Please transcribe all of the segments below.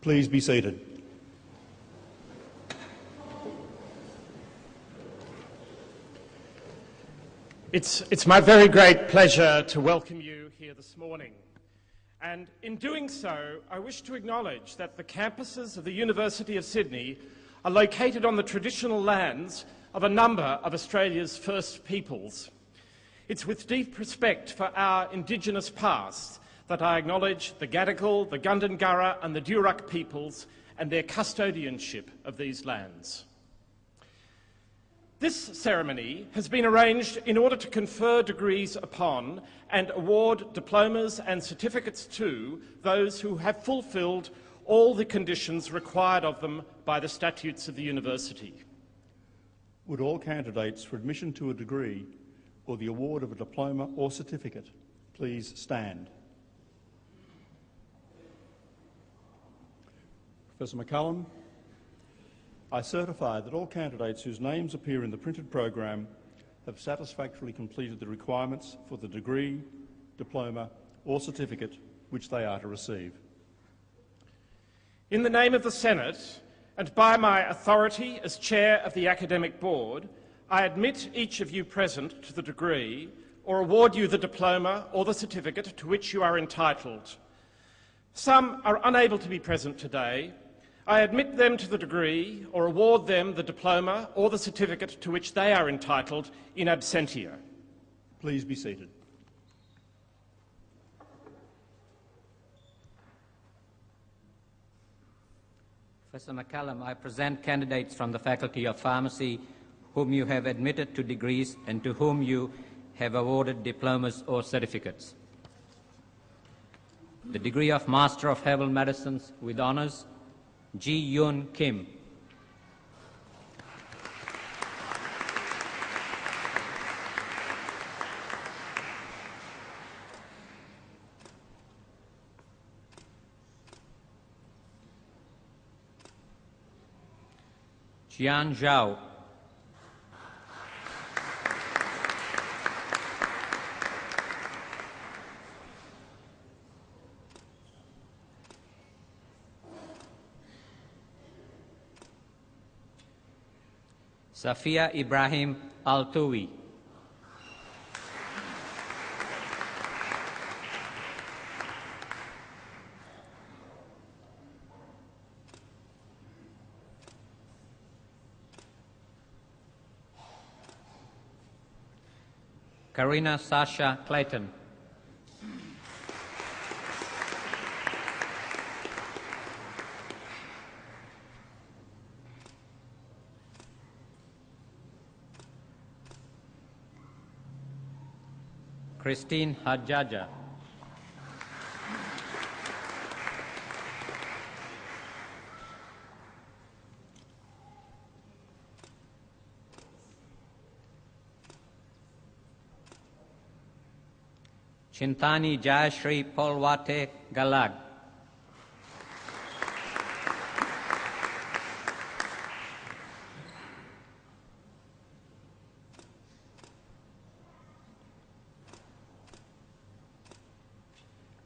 Please be seated. It's my very great pleasure to welcome you here this morning. And in doing so, I wish to acknowledge that the campuses of the University of Sydney are located on the traditional lands of a number of Australia's first peoples. It's with deep respect for our Indigenous past that I acknowledge the Gadigal, the Gundungurra and the Durack peoples and their custodianship of these lands. This ceremony has been arranged in order to confer degrees upon and award diplomas and certificates to those who have fulfilled all the conditions required of them by the statutes of the university. Would all candidates for admission to a degree or the award of a diploma or certificate please stand? Professor McCallum, I certify that all candidates whose names appear in the printed program have satisfactorily completed the requirements for the degree, diploma or certificate which they are to receive. In the name of the Senate, and by my authority as Chair of the Academic Board, I admit each of you present to the degree or award you the diploma or the certificate to which you are entitled. Some are unable to be present today. I admit them to the degree or award them the diploma or the certificate to which they are entitled in absentia. Please be seated. Professor McCallum, I present candidates from the Faculty of Pharmacy whom you have admitted to degrees and to whom you have awarded diplomas or certificates. The degree of Master of Herbal Medicines with honours, Ji Yun Kim. Jian Zhao. Safia Ibrahim Altoui. Karina Sasha Clayton. Christine Hadjaja. Chintani Jayashri Polwate Galag.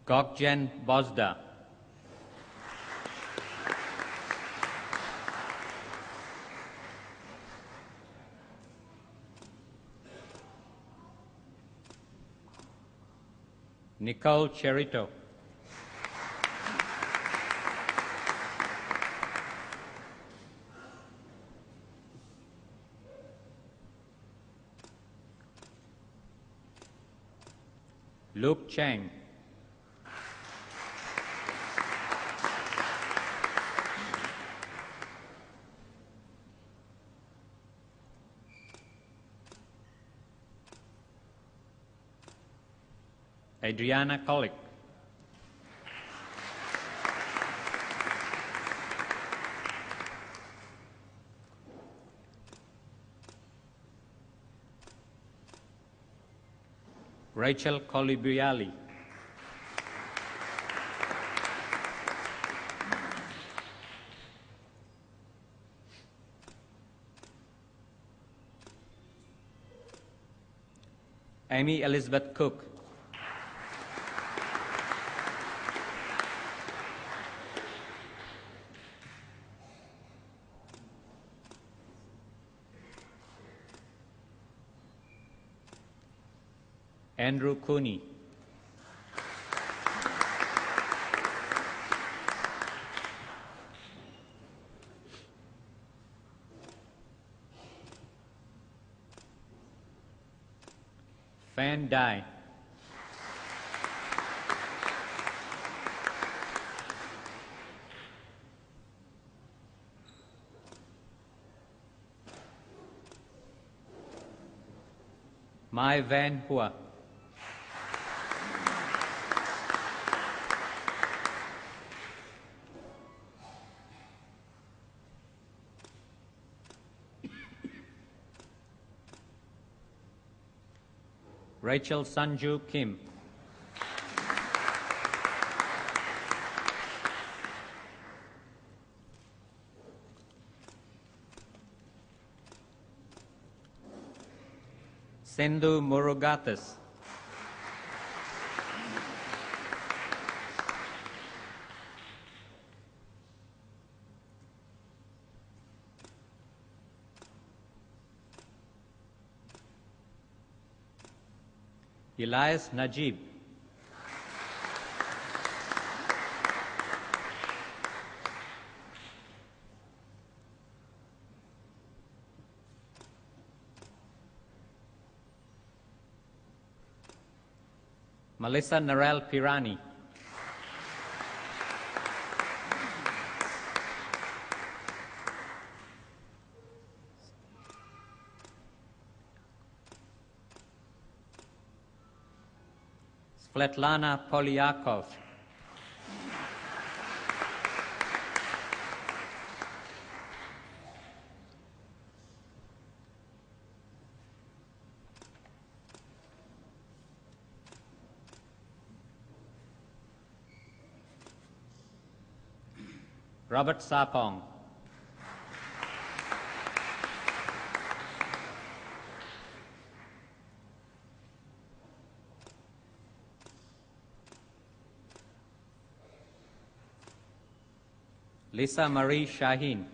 Gokjen Bozda. Nicole Cherito. Luke Chang. Adriana Kollik. Rachel Colibiali. Amy Elizabeth Cook. Andrew Cooney. Fan Dai. Mai Van Hua. Rachel Sanju Kim. Sindhu Murugathis. Elias Najib. Melissa Narelle Pirani. Svetlana Polyakov. Robert Sapong. Lisa Marie Shaheen.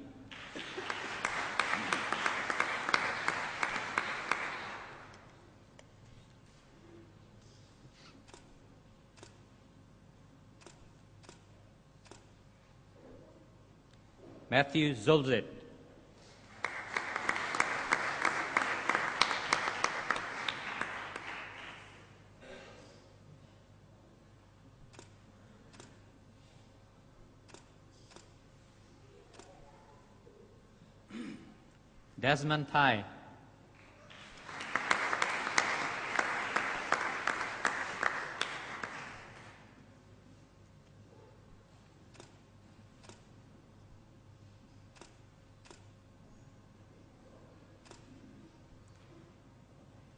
Matthew Zulzit. Desmond Thai.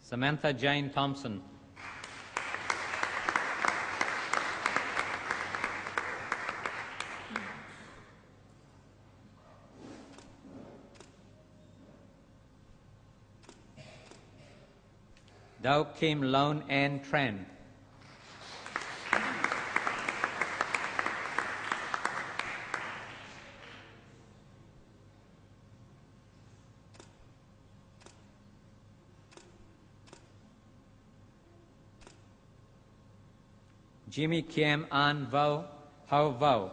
Samantha Jane Thompson. Dao Kim Lone Ann Tran. Jimmy Kiem An Vo Ho Vo.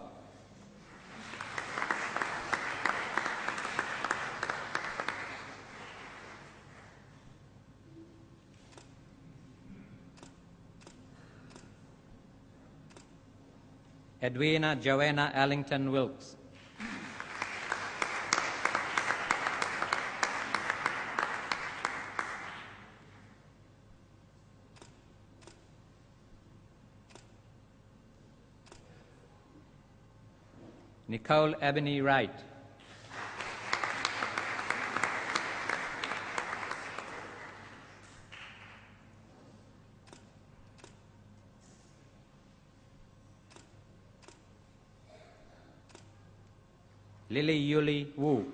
Edwina Joanna Allington Wilkes. Nicole Ebony Wright. Lily Yuli Wu.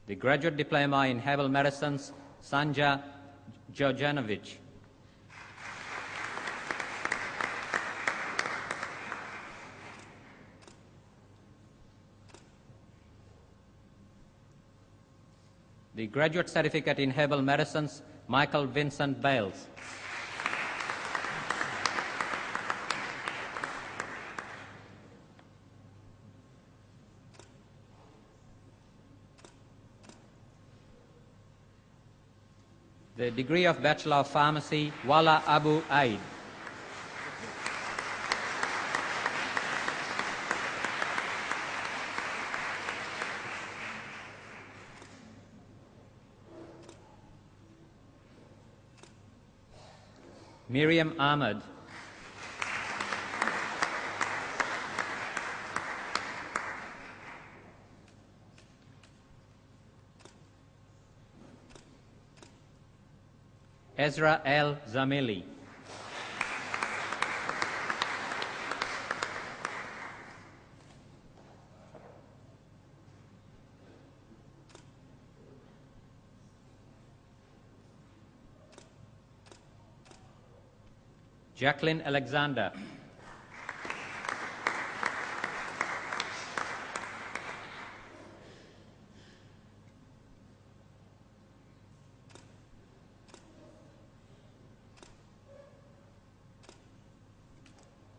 The Graduate Diploma in Herbal Medicines, Sanja Djordjanovic. The Graduate Certificate in Herbal Medicines, Michael Vincent Bales. The degree of Bachelor of Pharmacy, Wala Abu Aid. Miriam Ahmed. Ezra L. Zamili. Jacqueline Alexander.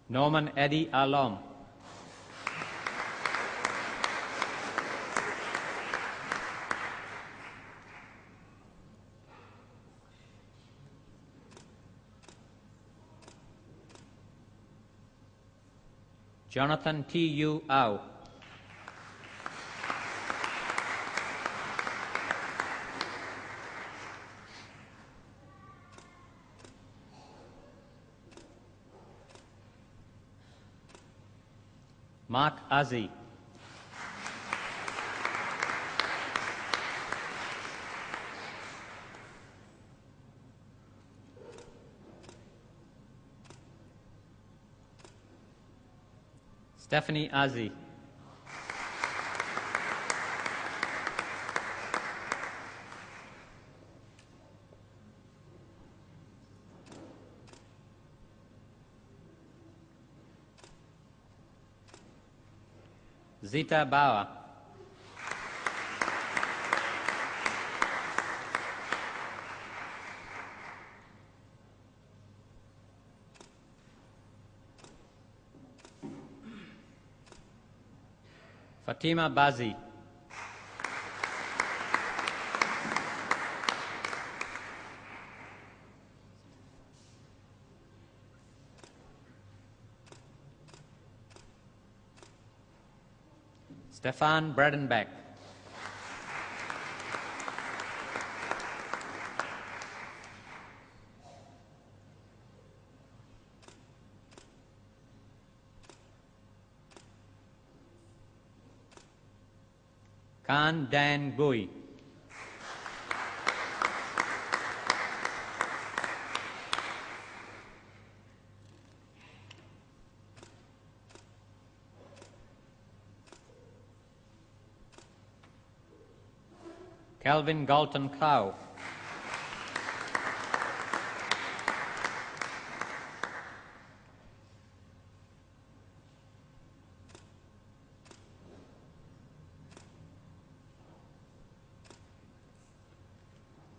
Norman Eddie Alom. Jonathan T.U. Au. Mark Azzi. Stephanie Azzi. Zita Bauer. Fatima Bazi. Stefan Bredenbeck. Khan Dan Bui. Calvin Galton Clow.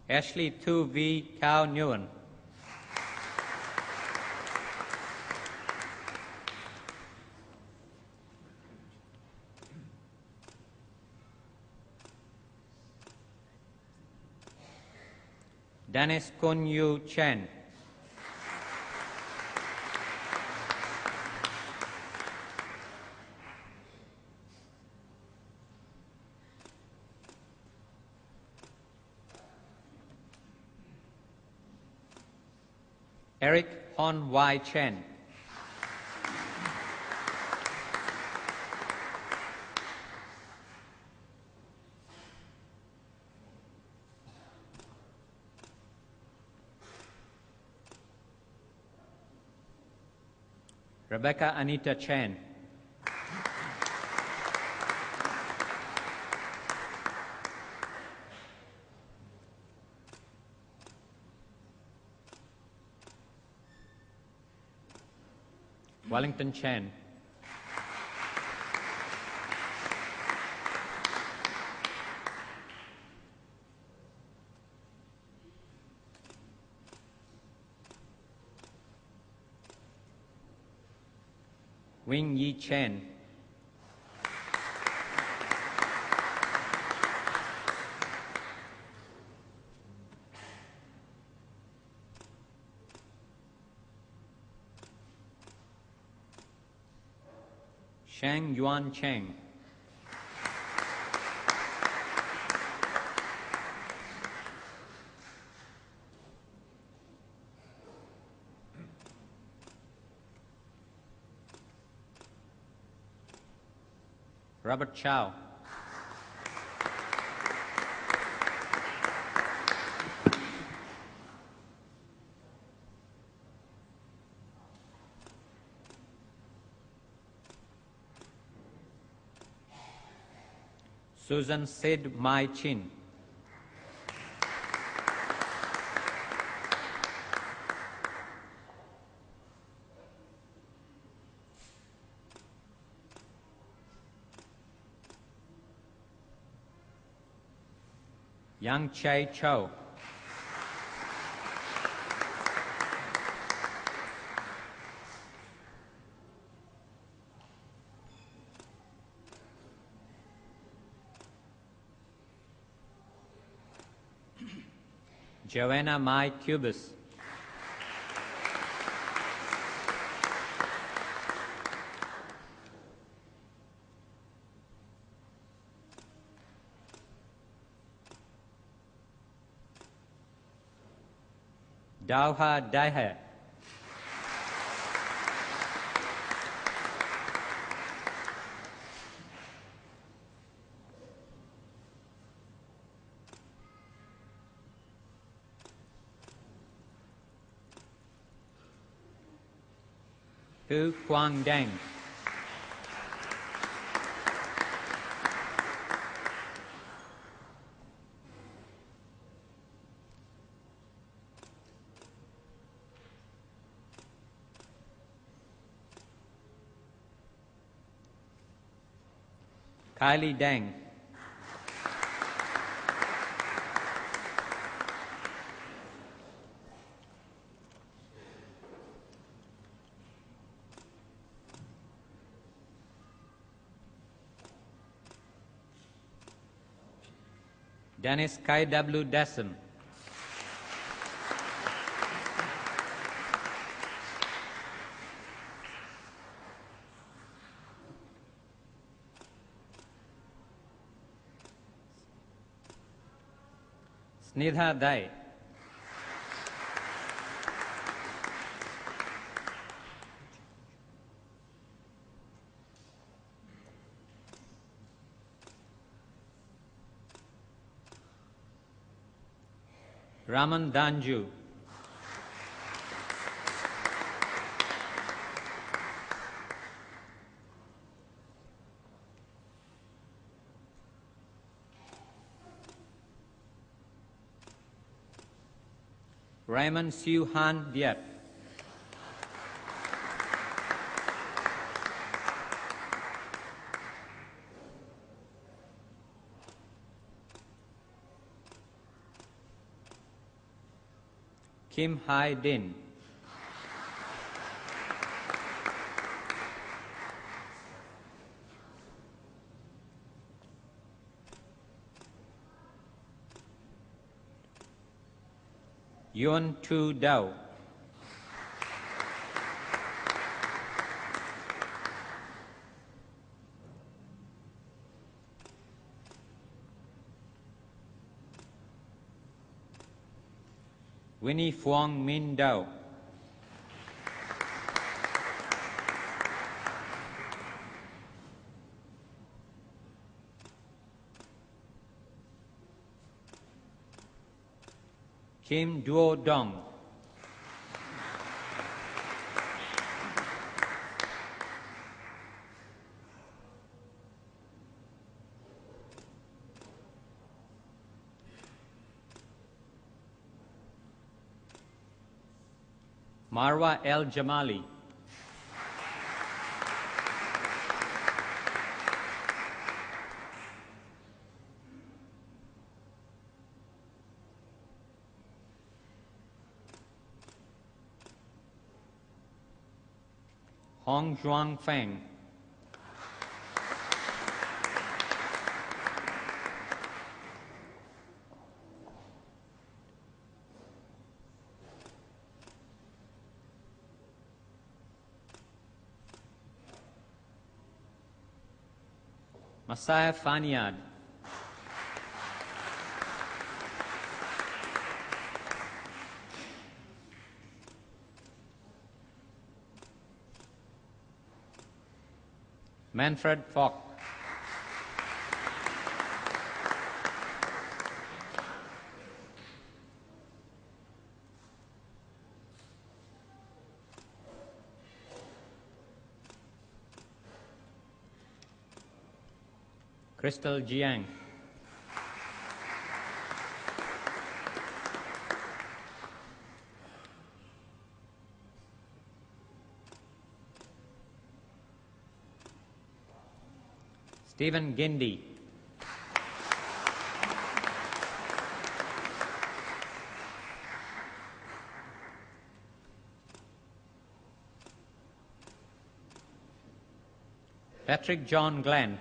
Ashley Tu V. Cao Nguyen. Dennis Kun Yu Chen. Eric Hon Wai Chen. Rebecca Anita Chen. Wellington Chen. Wing Yi Chen, Shang Yuan Cheng, Robert Chow, Susan Sid Mai Chin, Yang Chai Chow, Joanna Mai Cubis, Dauha Daihe, Hu Quang Deng, Kylie Deng, Dennis Kai W. Dessem, Snidha Dai, Raman Danju, Raymond Siu Han Viet, Kim Hai Din, Yuan Tu Dao, Winnie Phuong Min Dao, Kim Duo Dong, Marwa El Jamali, Hong Zhuang Feng, Messiah Faniad, Manfred Fock, Crystal Jiang, Stephen Gindi, Patrick John Glenn,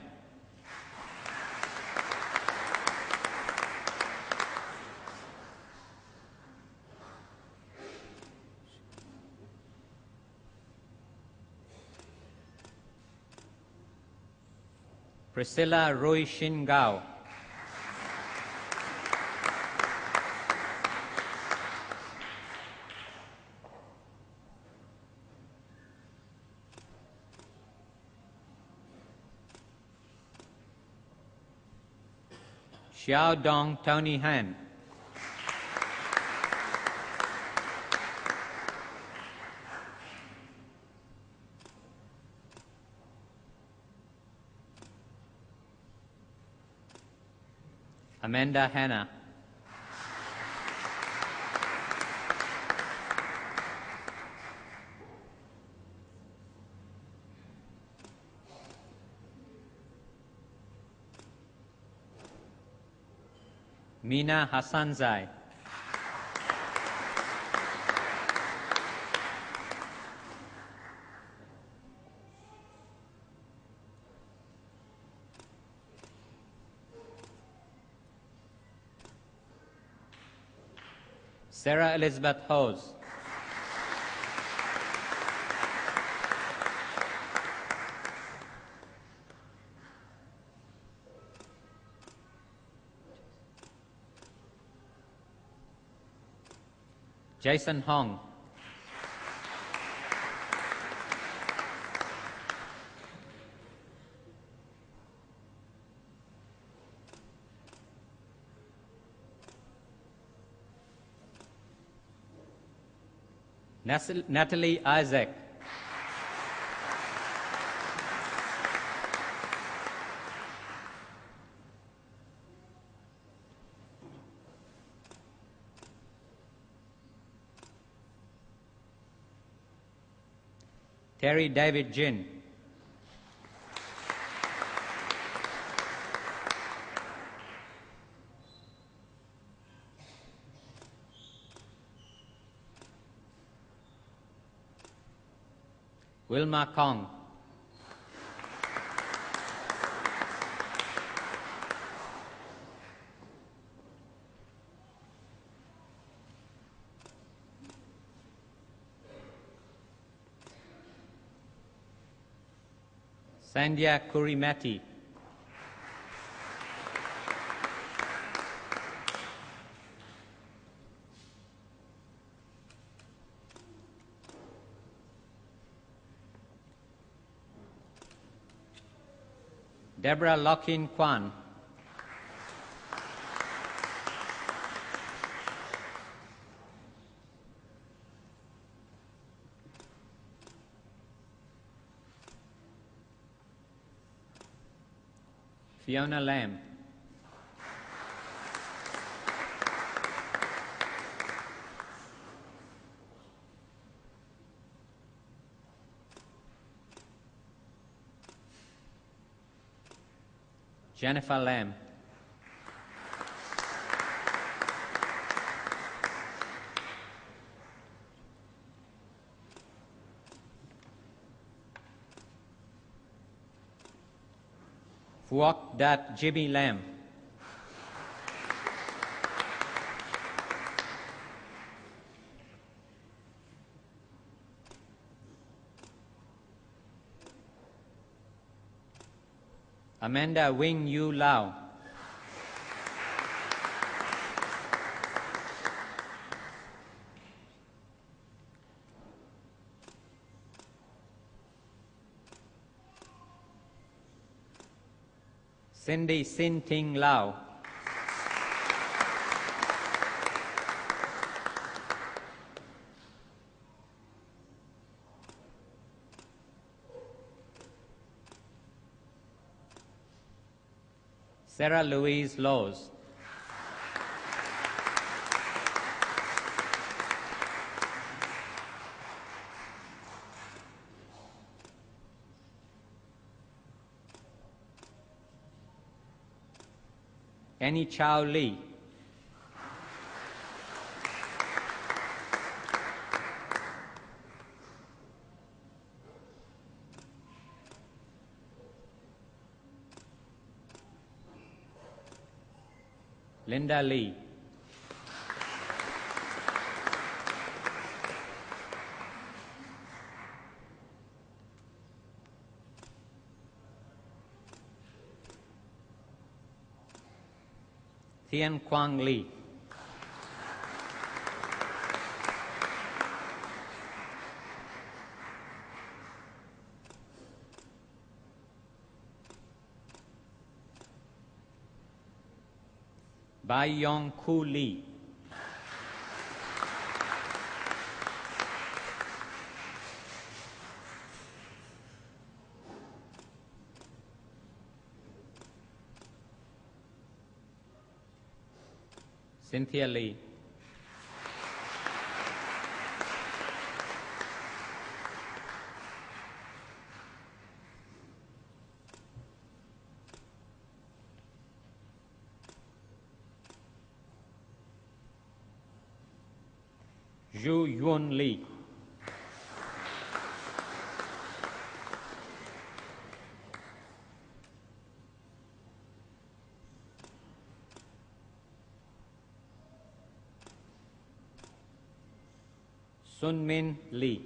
Priscilla Rui Shin Gao, Xiao Dong Tony Han, Amanda Hanna, Mina Hassanzai, Sarah Elizabeth Hose, Jason Hong, Natalie Isaac, Terry David Jin, Wilma Kong, Sandhya Kurimati, Deborah Lockin Kwan, Fiona Lamb, Jennifer Lamb, Fuok Dat Jimmy Lam. Amanda Wing Yu Lau. Cindy Sin Ting Lau. Sarah Louise Laws. Annie Chow Lee. Linda Lee. Thien Quang Lee. Bai Yong Ku Lee. Cynthia Lee. Zhu Yuan Lee. Sun Min Lee.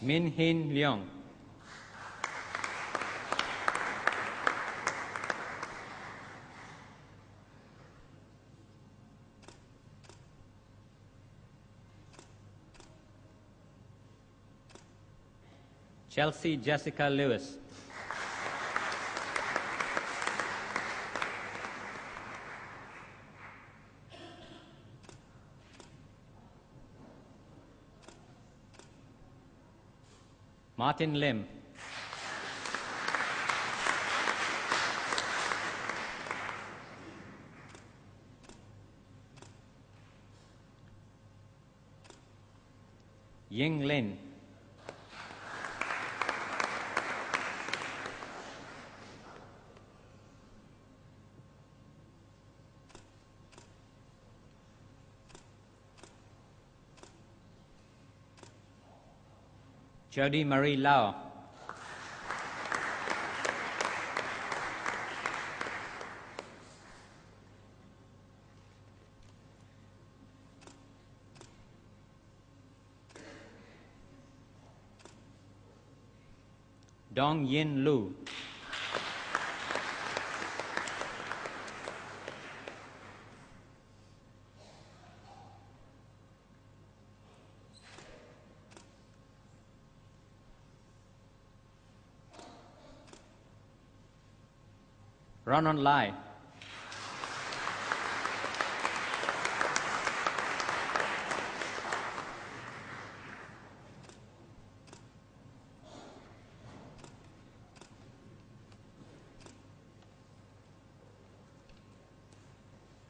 Min Hin Leong. Chelsea Jessica Lewis. Martin Lim. Ying Lin. Jody Marie Lau. Dong Yin Lu. Ronald Lai.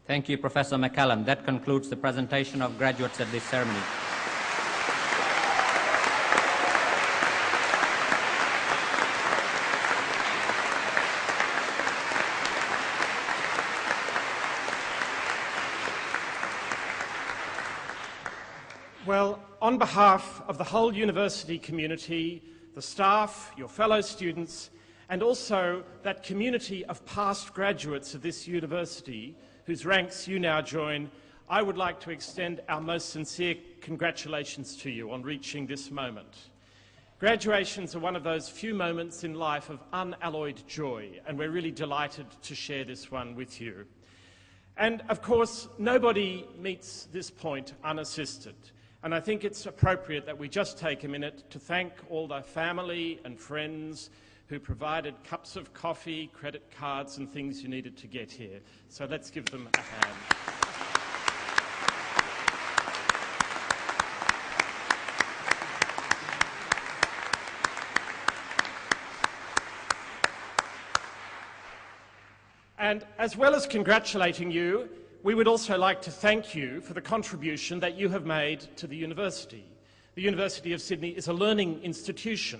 Thank you, Professor McCallum. That concludes the presentation of graduates at this ceremony. Well, on behalf of the whole university community, the staff, your fellow students, and also that community of past graduates of this university, whose ranks you now join, I would like to extend our most sincere congratulations to you on reaching this moment. Graduations are one of those few moments in life of unalloyed joy, and we're really delighted to share this one with you. And of course, nobody meets this point unassisted. And I think it's appropriate that we just take a minute to thank all the family and friends who provided cups of coffee, credit cards and things you needed to get here. So let's give them a hand. And as well as congratulating you, we would also like to thank you for the contribution that you have made to the university. The University of Sydney is a learning institution.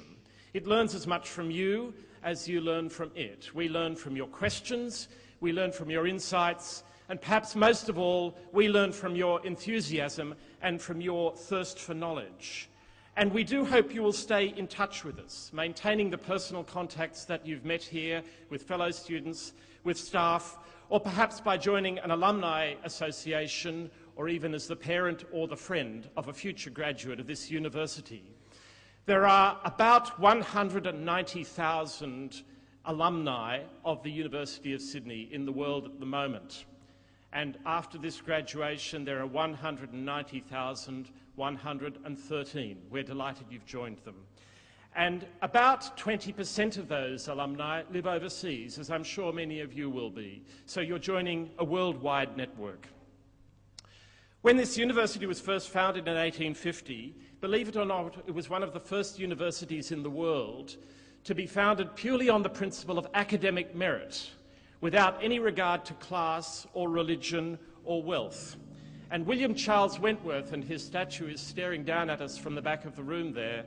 It learns as much from you as you learn from it. We learn from your questions, we learn from your insights, and perhaps most of all, we learn from your enthusiasm and from your thirst for knowledge. And we do hope you will stay in touch with us, maintaining the personal contacts that you've met here with fellow students, with staff, or perhaps by joining an alumni association, or even as the parent or the friend of a future graduate of this university. There are about 190,000 alumni of the University of Sydney in the world at the moment. And after this graduation, there are 190,113. We're delighted you've joined them. And about 20% of those alumni live overseas, as I'm sure many of you will be. So you're joining a worldwide network. When this university was first founded in 1850, believe it or not, it was one of the first universities in the world to be founded purely on the principle of academic merit, without any regard to class or religion or wealth. And William Charles Wentworth, and his statue is staring down at us from the back of the room there,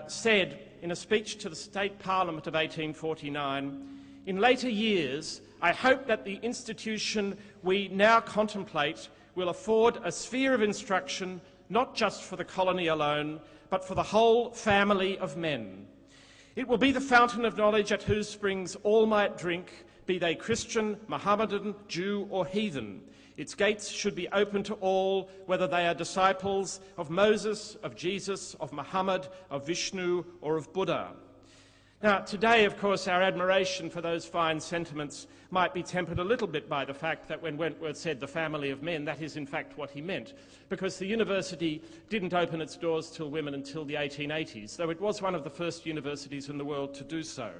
said in a speech to the State Parliament of 1849, "In later years, I hope that the institution we now contemplate will afford a sphere of instruction not just for the colony alone, but for the whole family of men. It will be the fountain of knowledge at whose springs all might drink, be they Christian, Mohammedan, Jew or heathen. Its gates should be open to all, whether they are disciples of Moses, of Jesus, of Muhammad, of Vishnu, or of Buddha." Now, today, of course, our admiration for those fine sentiments might be tempered a little bit by the fact that when Wentworth said the family of men, that is in fact what he meant, because the university didn't open its doors to women until the 1880s, though it was one of the first universities in the world to do so.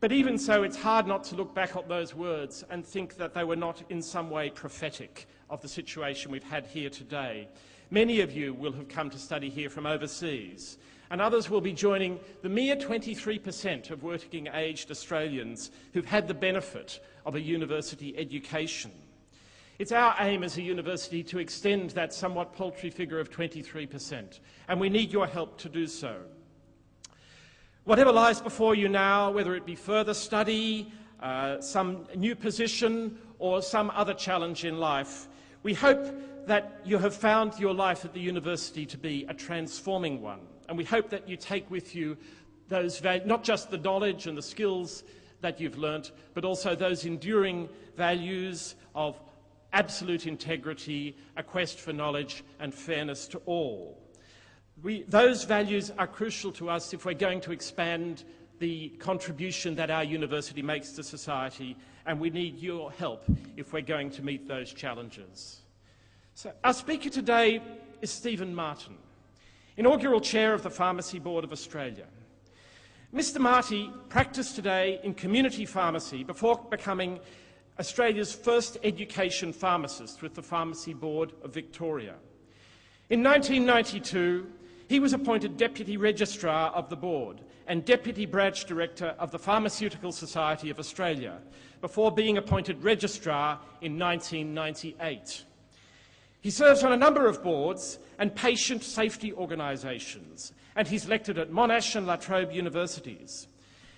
But even so, it's hard not to look back at those words and think that they were not in some way prophetic of the situation we've had here today. Many of you will have come to study here from overseas, and others will be joining the mere 23% of working-aged Australians who've had the benefit of a university education. It's our aim as a university to extend that somewhat paltry figure of 23%, and we need your help to do so. Whatever lies before you now, whether it be further study, some new position, or some other challenge in life, we hope that you have found your life at the university to be a transforming one. And we hope that you take with you those not just the knowledge and the skills that you've learnt, but also those enduring values of absolute integrity, a quest for knowledge and fairness to all. Those values are crucial to us if we're going to expand the contribution that our university makes to society, and we need your help if we're going to meet those challenges. So our speaker today is Stephen Martin, inaugural chair of the Pharmacy Board of Australia. Mr. Marty practiced today in community pharmacy before becoming Australia's first education pharmacist with the Pharmacy Board of Victoria. In 1992, he was appointed Deputy Registrar of the Board and Deputy Branch Director of the Pharmaceutical Society of Australia before being appointed Registrar in 1998. He serves on a number of boards and patient safety organisations, and he's lectured at Monash and La Trobe universities.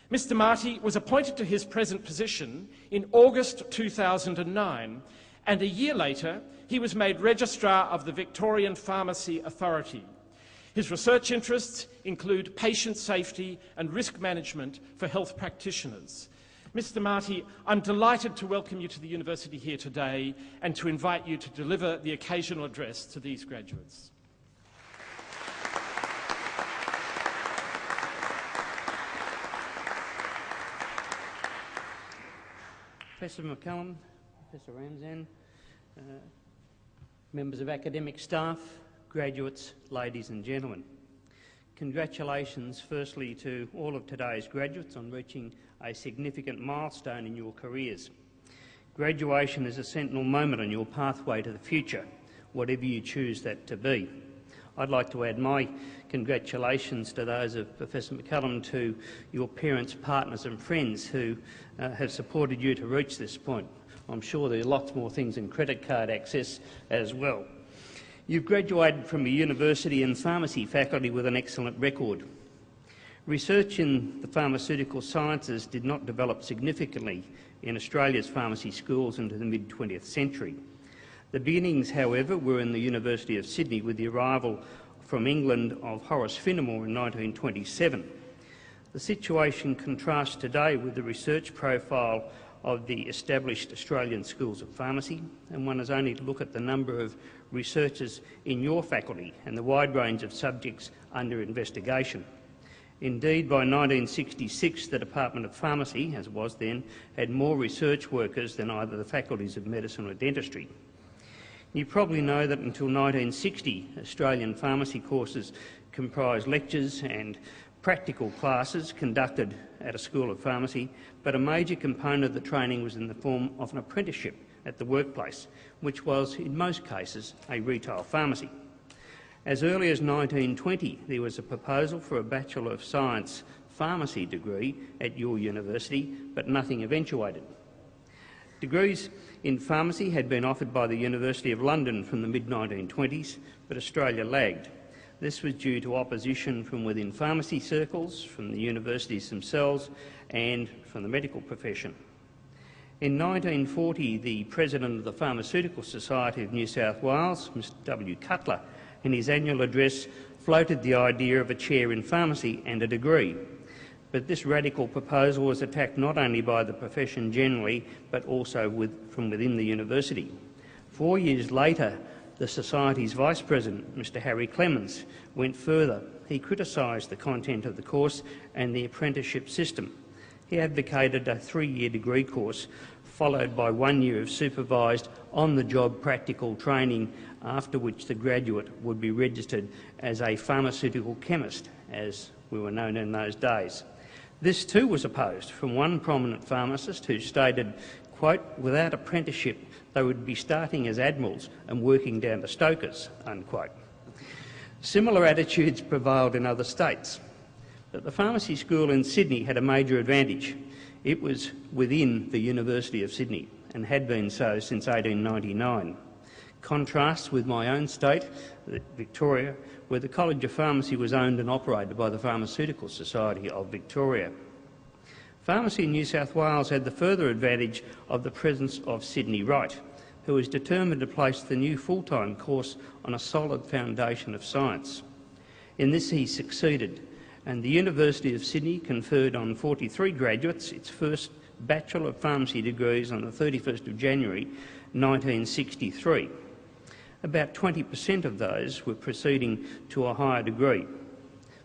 Mr. Marty was appointed to his present position in August 2009 and a year later he was made Registrar of the Victorian Pharmacy Authority. His research interests include patient safety and risk management for health practitioners. Mr. Marty, I'm delighted to welcome you to the University here today and to invite you to deliver the occasional address to these graduates. Professor McCallum, Professor Ramzan, members of academic staff, graduates, ladies and gentlemen. Congratulations firstly to all of today's graduates on reaching a significant milestone in your careers. Graduation is a sentinel moment on your pathway to the future, whatever you choose that to be. I'd like to add my congratulations to those of Professor McCallum, to your parents, partners and friends who have supported you to reach this point. I'm sure there are lots more things than credit card access as well. You've graduated from a university and pharmacy faculty with an excellent record. Research in the pharmaceutical sciences did not develop significantly in Australia's pharmacy schools into the mid-20th century. The beginnings, however, were in the University of Sydney with the arrival from England of Horace Finnemore in 1927. The situation contrasts today with the research profile of the established Australian schools of pharmacy, and one has only to look at the number of researchers in your faculty and the wide range of subjects under investigation. Indeed, by 1966, the Department of Pharmacy, as it was then, had more research workers than either the faculties of medicine or dentistry. You probably know that until 1960, Australian pharmacy courses comprised lectures and practical classes conducted at a school of pharmacy, but a major component of the training was in the form of an apprenticeship at the workplace, which was, in most cases, a retail pharmacy. As early as 1920, there was a proposal for a Bachelor of Science pharmacy degree at your university, but nothing eventuated. Degrees in pharmacy had been offered by the University of London from the mid-1920s, but Australia lagged. This was due to opposition from within pharmacy circles, from the universities themselves and from the medical profession. In 1940, the President of the Pharmaceutical Society of New South Wales, Mr W. Cutler, in his annual address floated the idea of a chair in pharmacy and a degree. But this radical proposal was attacked not only by the profession generally, but also from within the university. 4 years later, the Society's Vice President, Mr Harry Clemens, went further. He criticised the content of the course and the apprenticeship system. He advocated a 3-year degree course, followed by 1 year of supervised on-the-job practical training, after which the graduate would be registered as a pharmaceutical chemist, as we were known in those days. This too was opposed from one prominent pharmacist who stated, quote, "Without apprenticeship they would be starting as admirals and working down to stokers," unquote. Similar attitudes prevailed in other states, but the pharmacy school in Sydney had a major advantage. It was within the University of Sydney and had been so since 1899. Contrasts with my own state, Victoria, where the College of Pharmacy was owned and operated by the Pharmaceutical Society of Victoria. Pharmacy in New South Wales had the further advantage of the presence of Sidney Wright, who was determined to place the new full-time course on a solid foundation of science. In this he succeeded, and the University of Sydney conferred on 43 graduates its first Bachelor of Pharmacy degrees on the 31st of January 1963. About 20% of those were proceeding to a higher degree.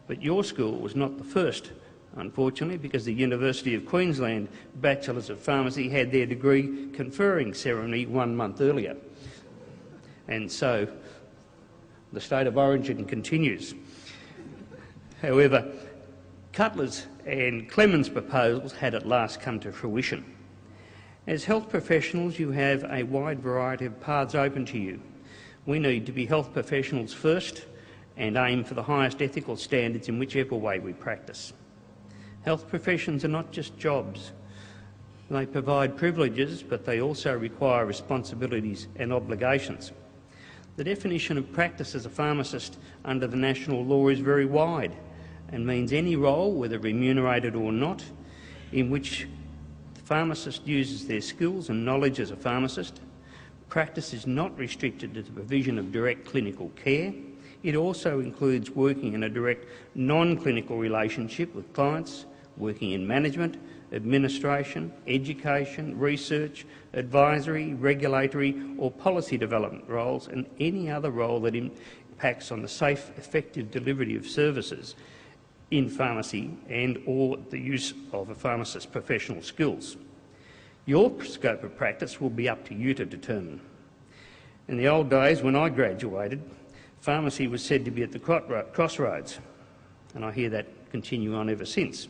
But your school was not the first, unfortunately, because the University of Queensland Bachelors of Pharmacy had their degree conferring ceremony 1 month earlier. And so the state of origin continues. However, Cutler's and Clemens' proposals had at last come to fruition. As health professionals, you have a wide variety of paths open to you. We need to be health professionals first and aim for the highest ethical standards in whichever way we practice. Health professions are not just jobs. They provide privileges, but they also require responsibilities and obligations. The definition of practice as a pharmacist under the national law is very wide and means any role, whether remunerated or not, in which the pharmacist uses their skills and knowledge as a pharmacist, Practice is not restricted to the provision of direct clinical care. It also includes working in a direct non-clinical relationship with clients, working in management, administration, education, research, advisory, regulatory or policy development roles, and any other role that impacts on the safe, effective delivery of services in pharmacy and or the use of a pharmacist's professional skills. Your scope of practice will be up to you to determine. In the old days when I graduated, pharmacy was said to be at the crossroads, and I hear that continue on ever since.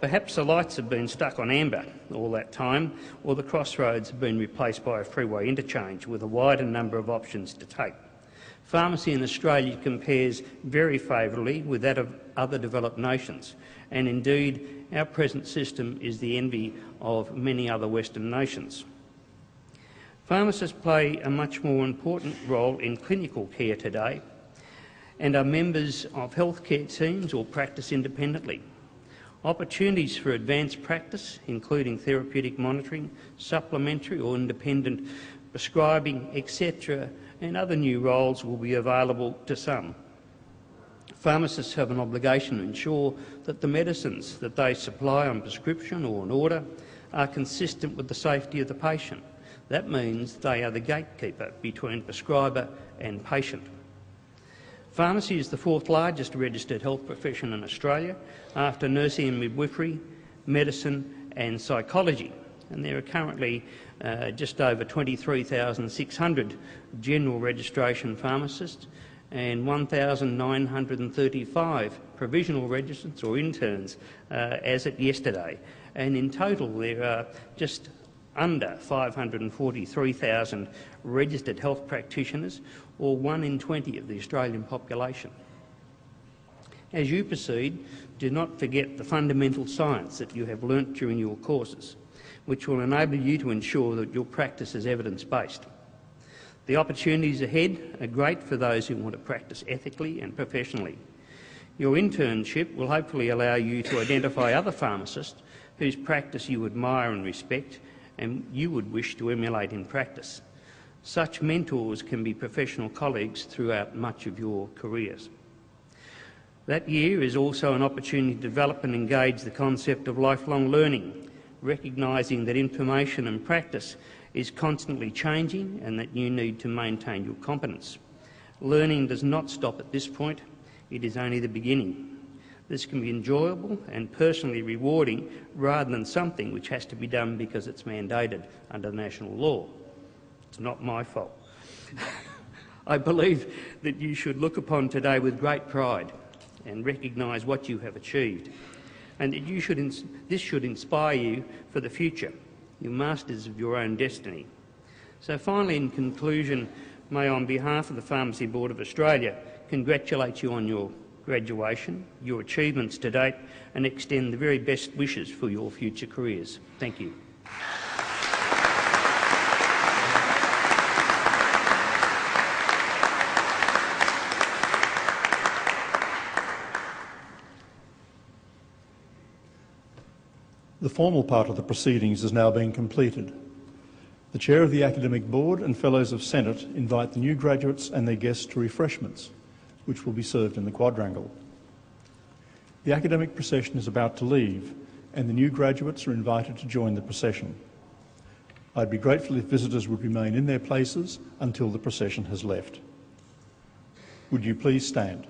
Perhaps the lights have been stuck on amber all that time, or the crossroads have been replaced by a freeway interchange with a wider number of options to take. Pharmacy in Australia compares very favourably with that of other developed nations, and indeed our present system is the envy of many other Western nations. Pharmacists play a much more important role in clinical care today and are members of healthcare teams or practice independently. Opportunities for advanced practice, including therapeutic monitoring, supplementary or independent prescribing, etc., and other new roles will be available to some. Pharmacists have an obligation to ensure that the medicines that they supply on prescription or on order are consistent with the safety of the patient. That means they are the gatekeeper between prescriber and patient. Pharmacy is the fourth largest registered health profession in Australia after nursing and midwifery, medicine and psychology, and there are currently just over 23,600 general registration pharmacists and 1,935 provisional registrants or interns as at yesterday. And in total there are just under 543,000 registered health practitioners, or 1 in 20 of the Australian population. As you proceed, do not forget the fundamental science that you have learnt during your courses, which will enable you to ensure that your practice is evidence-based. The opportunities ahead are great for those who want to practice ethically and professionally. Your internship will hopefully allow you to identify other pharmacists whose practice you admire and respect and you would wish to emulate in practice. Such mentors can be professional colleagues throughout much of your careers. That year is also an opportunity to develop and engage the concept of lifelong learning, recognising that information and practice is constantly changing and that you need to maintain your competence. Learning does not stop at this point, it is only the beginning. This can be enjoyable and personally rewarding rather than something which has to be done because it's mandated under national law. It's not my fault. I believe that you should look upon today with great pride and recognise what you have achieved, and that this should inspire you for the future. You're masters of your own destiny. So finally, in conclusion, may I, on behalf of the Pharmacy Board of Australia, congratulate you on your graduation, your achievements to date, and extend the very best wishes for your future careers. Thank you. The formal part of the proceedings is now being completed. The Chair of the Academic Board and Fellows of Senate invite the new graduates and their guests to refreshments, which will be served in the quadrangle. The academic procession is about to leave, and the new graduates are invited to join the procession. I'd be grateful if visitors would remain in their places until the procession has left. Would you please stand?